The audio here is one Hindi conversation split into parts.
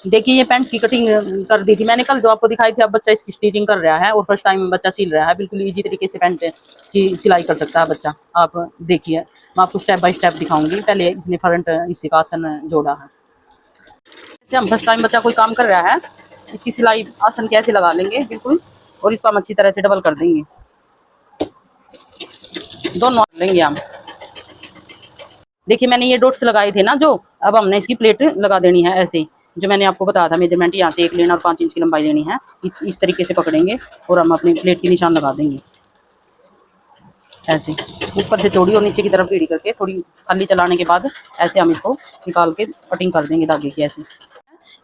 देखिए ये पैंट की कटिंग कर दी थी मैंने कल, जो आपको दिखाई थी। अब बच्चा इसकी स्टिचिंग कर रहा है और फर्स्ट टाइम बच्चा सिल रहा है। बिल्कुल इजी तरीके से पैंट की सिलाई कर सकता है बच्चा। आप देखिए, मैं आपको स्टेप बाय स्टेप दिखाऊंगी। पहले इसने फ्रंट इसी का आसन जोड़ा है। जैसे हम फर्स्ट टाइम बच्चा कोई काम कर रहा है, इसकी सिलाई आसन कैसे लगा लेंगे बिल्कुल, और इसको हम अच्छी तरह से डबल कर देंगे। दोनों लेंगे हम। देखिए मैंने ये डॉट्स लगाए थे ना जो, अब हमने इसकी प्लेट लगा देनी है ऐसे। जो मैंने आपको बताया था मेजरमेंट, यहाँ से 1 लेना और 5 इंच की लंबाई लेनी है। इस तरीके से पकड़ेंगे और हम अपनी प्लेट की निशान लगा देंगे ऐसे, ऊपर से चौड़ी और नीचे की तरफ टेढ़ी करके थोड़ी खाली चलाने के बाद ऐसे हम इसको निकाल के कटिंग कर देंगे धागे की ऐसे।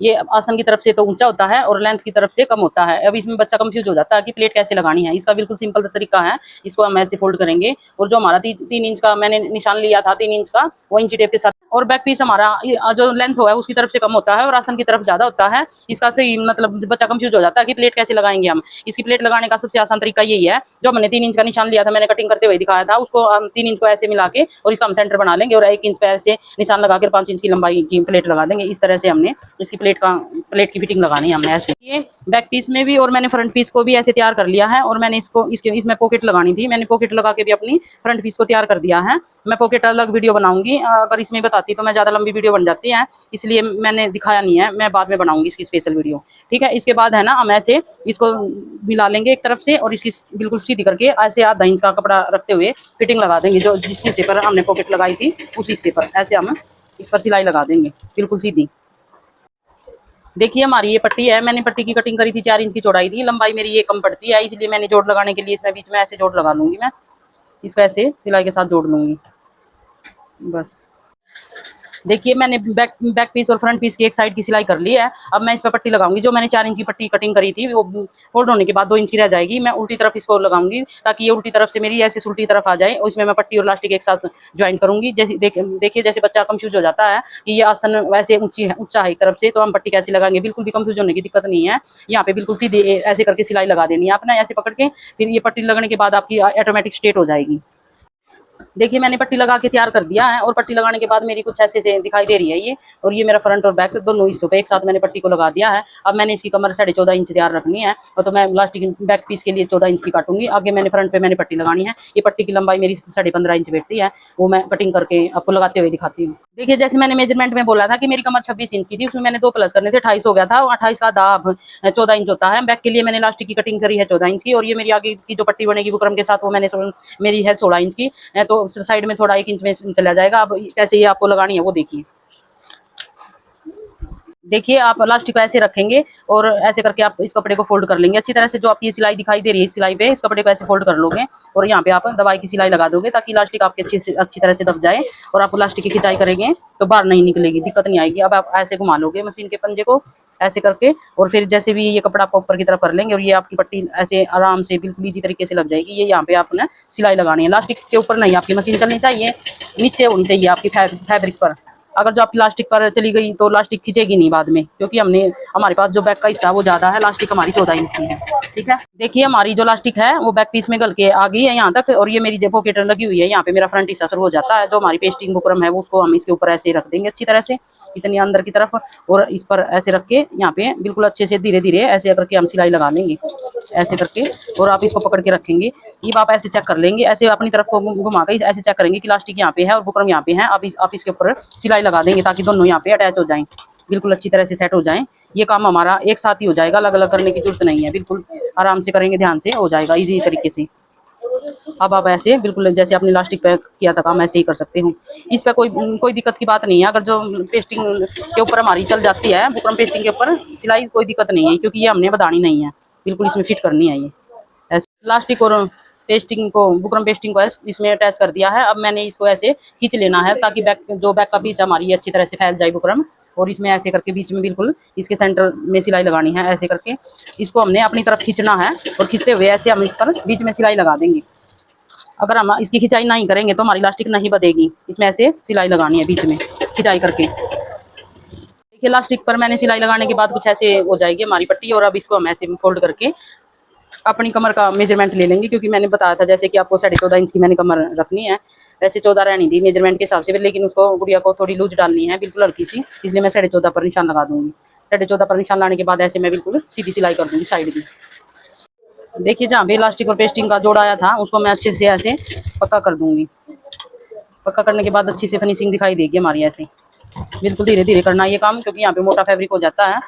ये आसन की तरफ से तो ऊंचा होता है और लेंथ की तरफ से कम होता है। अब इसमें बच्चा कंफ्यूज हो जाता है कि प्लेट कैसे लगानी है। इसका बिल्कुल सिंपल तरीका है। इसको हम ऐसे फोल्ड करेंगे और जो हमारा 3 इंच का मैंने निशान लिया था, 3 इंच का, वो इंची टेप के साथ, और बैक पीस हमारा जो लेंथ हो है उसकी तरफ से कम होता है और आसन की तरफ ज्यादा होता है। इसका सही मतलब बच्चा कंफ्यूज हो जाता है कि प्लेट कैसे लगाएंगे हम। इसकी प्लेट लगाने का सबसे आसान तरीका यही है। जो हमने 3 इंच का निशान लिया था, मैंने कटिंग करते हुए दिखाया था, उसको हम 3 इंच को ऐसे मिला के और इसका हम सेंटर बना लेंगे और 1 इंच पे ऐसे निशान लगा कर 5 इंच की लंबाई की प्लेट लगा देंगे। इस तरह से हमने इसकी प्लेट की फिटिंग लगानी है हमने ऐसे। ये बैक पीस में भी और मैंने फ्रंट पीस को भी ऐसे तैयार कर लिया है। और मैंने इसमें पॉकेट लगानी थी, मैंने पॉकेट लगा के भी अपनी फ्रंट पीस को तैयार कर दिया है। मैं पॉकेट अलग वीडियो बनाऊंगी, अगर इसमें बताती तो मैं ज्यादा लंबी वीडियो बन जाती है, इसलिए मैंने दिखाया नहीं है। मैं बाद में बनाऊंगी इसकी स्पेशल वीडियो, ठीक है। इसके बाद है ना, हम ऐसे इसको मिला लेंगे एक तरफ से और इसकी बिल्कुल सीधी करके ऐसे आधा इंच का कपड़ा रखते हुए फिटिंग लगा देंगे। जो जिस हिस्से पर हमने पॉकेट लगाई थी उस हिस्से पर ऐसे हम इस पर सिलाई लगा देंगे बिल्कुल सीधी। देखिए हमारी ये पट्टी है, मैंने पट्टी की कटिंग करी थी, 4 इंच की चौड़ाई थी। लंबाई मेरी ये कम पड़ती है, इसलिए मैंने जोड़ लगाने के लिए इसमें बीच में ऐसे जोड़ लगा लूंगी। मैं इसको ऐसे सिलाई के साथ जोड़ लूंगी बस। देखिए मैंने बैक पीस और फ्रंट पीस की एक साइड की सिलाई कर ली है। अब मैं इस पर पट्टी लगाऊंगी। जो मैंने 4 इंच की पट्टी कटिंग करी थी वो फोल्ड होने के बाद 2 इंच की रह जाएगी। मैं उल्टी तरफ इसको लगाऊंगी ताकि ये उल्टी तरफ से मेरी ऐसे उल्टी तरफ आ जाए और इसमें मैं पट्टी और लास्टिक एक साथ ज्वाइन करूंगी। जैसे देखिए जैसे बच्चा कंफ्यूज हो जाता है कि ये आसन वैसे ऊंचा है एक तरफ से, तो हम पट्टी कैसे लगाएंगे। बिल्कुल भी कंफ्यूज होने की दिक्कत नहीं है। यहाँ पे बिल्कुल सीधी ऐसे करके सिलाई लगा देनी है आपने, ऐसे पकड़ के। फिर ये पट्टी लगने के बाद आपकी ऑटोमेटिक स्ट्रेट हो जाएगी। देखिए मैंने पट्टी लगा के तैयार कर दिया है और पट्टी लगाने के बाद मेरी कुछ ऐसे से दिखाई दे रही है ये। और ये मेरा फ्रंट और बैक दोनों हिस्सों पे एक साथ मैंने पट्टी को लगा दिया है। अब मैंने इसकी कमर 14.5 इंच तैयार रखनी है, और तो मैं लास्टिक बैक पीस के लिए 14 इंच की काटूंगी। आगे मैंने फ्रंट पे मैंने पट्टी लगानी है। ये पट्टी की लंबाई मेरी 15.5 इंच बैठती है, वो मैं कटिंग करके आपको लगाते हुए दिखाती हूँ। देखिए जैसे मैंने मेजरमेंट में बोला था कि मेरी कमर 26 इंच की थी, उसमें मैंने 2 प्लस करने थे, 28 हो गया था। 28 का आधा 14 इंच होता है। बैक के लिए मैंने लास्टिक की कटिंग करी है 14 इंच की, और ये मेरी आगे की जो पट्टी बनेगी बुकरम के साथ, वो मैंने मेरी है 16 इंच की। तो साइड में थोड़ा 1 इंच में चला जाएगा। अब कैसे ये आपको लगानी है वो देखिए। देखिए आप लास्टिक को ऐसे रखेंगे और ऐसे करके आप इस कपड़े को फोल्ड कर लेंगे अच्छी तरह से। जो आपकी सिलाई दिखाई दे रही है, इस सिलाई पे इस कपड़े को ऐसे फोल्ड कर लोगे और यहाँ पे आप दवाई की सिलाई लगा दोगे ताकि लास्टिक आपकी अच्छी तरह से दब जाए। और आप लास्टिक की खिंचाई करेंगे तो बाहर नहीं निकलेगी, दिक्कत नहीं आएगी। अब आप ऐसे घुमा लोगे मशीन के पंजे को ऐसे करके, और फिर जैसे भी ये कपड़ा आप ऊपर की तरफ कर लेंगे और ये आपकी पट्टी ऐसे आराम से बिल्कुल इजी तरीके से लग जाएगी। ये यहाँ पे आपने सिलाई लगानी है, लास्टिक के ऊपर नहीं आपकी मशीन चलनी चाहिए, नीचे होनी चाहिए आपकी फैब्रिक पर। अगर जो आप प्लास्टिक पर चली गई तो लास्टिक खींचेगी नहीं बाद में, क्योंकि हमारे पास जो बैक का हिस्सा वो ज्यादा है, लास्टिक हमारी 14 इंच की है, ठीक है। देखिए हमारी जो लास्टिक है वो बैक पीस में गल के आ गई है यहाँ तक, और ये मेरी जो पॉकेट लगी हुई है यहाँ पे मेरा फ्रंट हिस्सा शुरू हो जाता है। जो हमारी पेस्टिंग बुकरम है वो उसको हम इसके ऊपर ऐसे रख देंगे अच्छी तरह से इतनी अंदर की तरफ, और इस पर ऐसे रख के यहाँ पे बिल्कुल अच्छे से धीरे धीरे ऐसे करके हम सिलाई लगा लेंगे ऐसे करके। और आप इसको पकड़ के रखेंगे, ये आप ऐसे चेक कर लेंगे, ऐसे अपनी तरफ को घुमा कर ऐसे चेक करेंगे कि लास्टिक यहाँ पे है और बुकरम यहाँ पे है। आप इसके ऊपर सिलाई लगा देंगे ताकि दोनों यहाँ पे अटैच हो जाएं, बिल्कुल अच्छी तरह से सेट हो जाएं। ये काम हमारा एक साथ ही हो जाएगा, अलग अलग करने की जरूरत नहीं है, बिल्कुल आराम से करेंगे, ध्यान से हो जाएगा इजी तरीके से। अब आप ऐसे बिल्कुल जैसे अपनी लास्टिक पे किया था काम ऐसे ही कर सकते हो। इस पे कोई दिक्कत की बात नहीं है। अगर जो पेस्टिंग के ऊपर हमारी चल जाती है, बुकरम पेस्टिंग के ऊपर सिलाई, कोई दिक्कत नहीं है, क्योंकि ये हमने बढ़ानी नहीं है, बिल्कुल इसमें फिट करनी है। ये ऐसे लास्टिक और पेस्टिंग को, बुकरम पेस्टिंग को इसमें अटैच कर दिया है। अब मैंने इसको ऐसे खींच लेना है ताकि बैक का पीस हमारी अच्छी तरह से फैल जाए बुकरम। और इसमें ऐसे करके बीच में बिल्कुल इसके सेंटर में सिलाई लगानी है ऐसे करके। इसको हमने अपनी तरफ खींचना है और खींचते हुए ऐसे हम इस पर बीच में सिलाई लगा देंगे। अगर हम इसकी खिंचाई नहीं करेंगे तो हमारी लास्टिक नहीं बधेगी। इसमें ऐसे सिलाई लगानी है बीच में खिंचाई करके। देखिए लास्टिक पर मैंने सिलाई लगाने के बाद कुछ ऐसे हो जाएगी हमारी पट्टी। और अब इसको हम ऐसे फोल्ड करके अपनी कमर का मेजरमेंट ले लेंगे, क्योंकि मैंने बताया था जैसे कि आपको 14.5 इंच की मैंने कमर रखनी है। वैसे 14 रहनी थी मेजरमेंट के हिसाब से, लेकिन उसको गुड़िया को थोड़ी लूज डालनी है बिल्कुल हल्की सी, इसलिए मैं 14.5 पर निशान लगा दूंगी। 14.5 पर निशान लाने के बाद ऐसे मैं बिल्कुल सीधी सिलाई कर दूंगी साइड की। देखिए जहाँ भी इलास्टिक और पेस्टिंग का जोड़ आया था उसको मैं अच्छे से ऐसे पक्का कर दूंगी। पक्का करने के बाद अच्छी से फिनिशिंग दिखाई देगी हमारी ऐसे। बिल्कुल धीरे धीरे करना है ये काम, क्योंकि यहाँ पे मोटा फैब्रिक हो जाता है।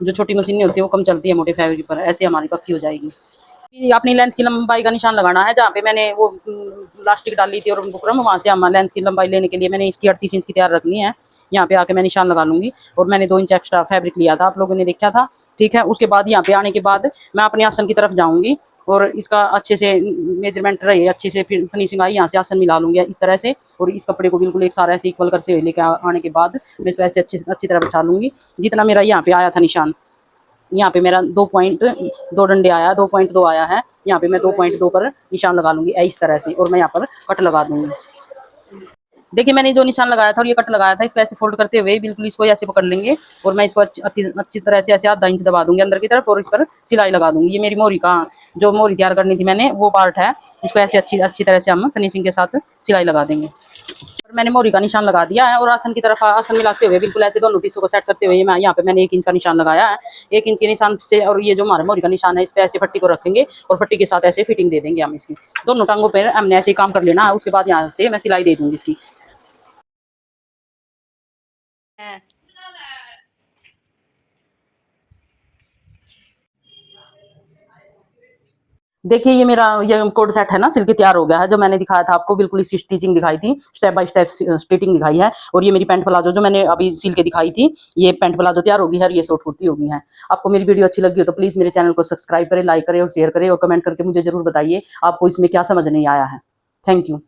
जो छोटी मशीन नहीं होती वो कम चलती है मोटे फैब्रिक पर। ऐसे हमारी पक्की हो जाएगी। ये अपनी लेंथ की लंबाई का निशान लगाना है। जहाँ पे मैंने वो प्लास्टिक डाली थी और बुकरम, वहाँ से हम लेंथ की लंबाई लेने के लिए मैंने इसकी 38 इंच की तैयार रखनी है। यहाँ पे आके मैं निशान लगा लूँगी। और मैंने 2 इंच एक्स्ट्रा फैब्रिक लिया था, आप लोगों ने देखा था, ठीक है। उसके बाद यहाँ पे आने के बाद मैं अपने आसन की तरफ जाऊँगी और इसका अच्छे से मेजरमेंट रहे, अच्छे से फिनिशिंग आई, यहाँ से आसन मिला लूँगी इस तरह से। और इस कपड़े को बिल्कुल एक सारा ऐसे इक्वल करते हुए लेके आने के बाद मैं इसको ऐसे अच्छी तरह बिछा लूँगी। जितना मेरा यहाँ पे आया था निशान, यहाँ पे मेरा 2.2 डंडे आया, 2.2 आया है। यहाँ पे मैं 2.2 पर निशान लगा लूँगी इस तरह से, और मैं यहाँ पर कट लगा दूँगी। देखिए मैंने जो निशान लगाया था और ये कट लगाया था, इसको ऐसे फोल्ड करते हुए बिल्कुल इसको ऐसे पकड़ लेंगे और मैं इसको अच्छी तरह से ऐसे आधा इंच दबा दूंगी अंदर की तरफ और इस पर सिलाई लगा दूंगी। ये मेरी मोरी का जो मोरी तैयार करनी थी मैंने, वो पार्ट है। इसको ऐसे अच्छी तरह से हम फिनिशिंग के साथ सिलाई लगा देंगे। और मैंने मोरी का निशान लगा दिया है और आसन की तरफ आसन मिलाते हुए बिल्कुल ऐसे दोनों पीसों को सेट करते हुए मैं यहाँ पे मैंने 1 इंच का निशान लगाया है। 1 इंच के निशान से, और ये जो हमारा मोरी का निशान है, इस पे ऐसे पट्टी को रखेंगे और पट्टी के साथ ऐसे फिटिंग दे देंगे हम इसकी। दोनों टांगों पर हमने ऐसे काम कर लेना है। उसके बाद यहाँ से मैं सिलाई दे दूंगी इसकी। देखिए ये मेरा ये कोड सेट है ना, सिल के तैयार हो गया है। जो मैंने दिखाया था आपको, बिल्कुल इसकी स्टिचिंग दिखाई थी, स्टेप बाय स्टेप स्टिचिंग दिखाई है। और ये मेरी पैंट प्लाजो जो मैंने अभी सिल के दिखाई थी, ये पैंट प्लाजो तैयार होगी है और ये शॉर्ट कुर्ती होगी है। आपको मेरी वीडियो अच्छी लगी हो तो प्लीज़ मेरे चैनल को सब्सक्राइब करें, लाइक करें और शेयर करें, और कमेंट करके मुझे जरूर बताइए आपको इसमें क्या समझ नहीं आया है। Thank you.